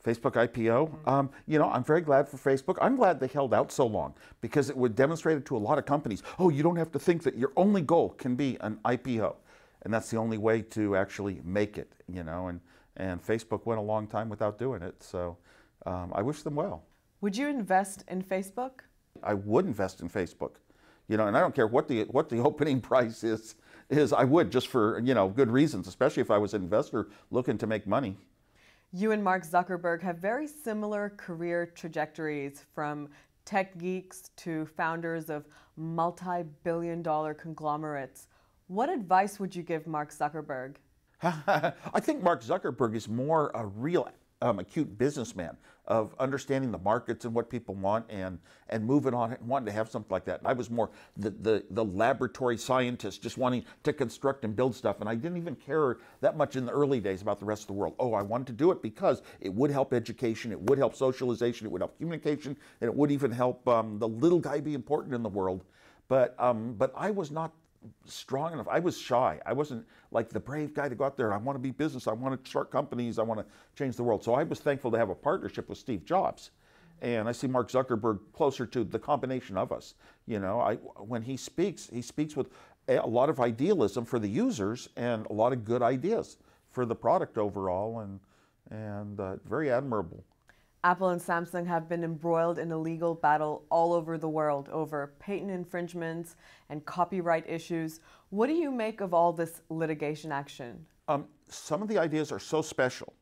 Facebook IPO. You know, I'm very glad for Facebook. I'm glad they held out so long because it would demonstrate it to a lot of companies. Oh, you don't have to think that your only goal can be an IPO. And that's the only way to actually make it, you know, and Facebook went a long time without doing it. So I wish them well. Would you invest in Facebook? I would invest in Facebook, you know, and I don't care what the opening price is I would, just for, you know, good reasons, especially if I was an investor looking to make money. You and Mark Zuckerberg have very similar career trajectories, from tech geeks to founders of multi-billion-dollar conglomerates. What advice would you give Mark Zuckerberg? I think Mark Zuckerberg is more a real acute businessman of understanding the markets and what people want and moving on and wanting to have something like that. I was more the laboratory scientist just wanting to construct and build stuff, and I didn't even care that much in the early days about the rest of the world. Oh, I wanted to do it because it would help education, it would help socialization, it would help communication, and it would even help the little guy be important in the world. But I was not strong enough. I was shy. I wasn't like the brave guy to go out there. I want to be business. I want to start companies. I want to change the world. So I was thankful to have a partnership with Steve Jobs. And I see Mark Zuckerberg closer to the combination of us. You know, when he speaks with a lot of idealism for the users and a lot of good ideas for the product overall, and very admirable. Apple and Samsung have been embroiled in a legal battle all over the world over patent infringements and copyright issues. What do you make of all this litigation action? Some of the ideas are so special.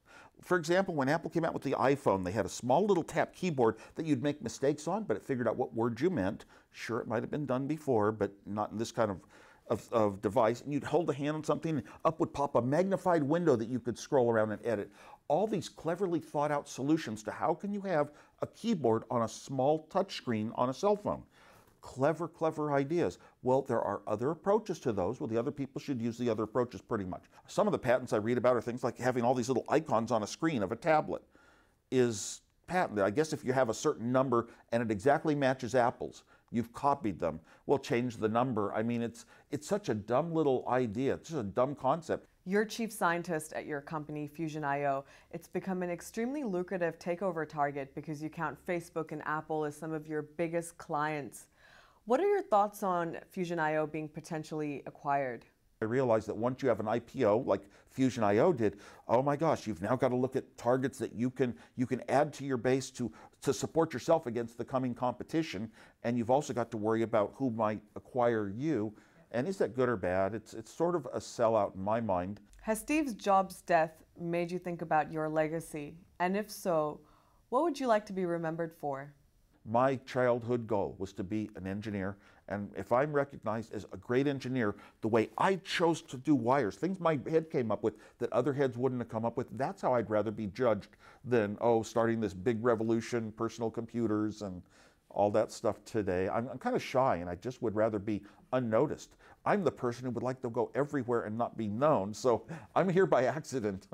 For example, when Apple came out with the iPhone, they had a small little tap keyboard that you'd make mistakes on, but it figured out what words you meant. Sure, it might have been done before, but not in this kind of device. And you'd hold a hand on something, and up would pop a magnified window that you could scroll around and edit. All these cleverly thought out solutions to how can you have a keyboard on a small touchscreen on a cell phone. Clever, clever ideas. Well, there are other approaches to those. Well, the other people should use the other approaches pretty much. Some of the patents I read about are things like having all these little icons on a screen of a tablet is patented. I guess if you have a certain number and it exactly matches Apple's, you've copied them. Well, change the number. I mean, it's such a dumb little idea. It's just a dumb concept. You're chief scientist at your company, Fusion.io. It's become an extremely lucrative takeover target because you count Facebook and Apple as some of your biggest clients. What are your thoughts on Fusion.io being potentially acquired? I realized that once you have an IPO like Fusion.io did, oh my gosh, you've now got to look at targets that you can add to your base to support yourself against the coming competition, and you've also got to worry about who might acquire you. And is that good or bad? It's sort of a sellout in my mind. Has Steve Jobs' death made you think about your legacy? And if so, what would you like to be remembered for? My childhood goal was to be an engineer, and if I'm recognized as a great engineer, the way I chose to do wires, things my head came up with that other heads wouldn't have come up with, that's how I'd rather be judged than, oh, starting this big revolution, personal computers, and all that stuff today. I'm kind of shy, and I just would rather be unnoticed. I'm the person who would like to go everywhere and not be known, so I'm here by accident.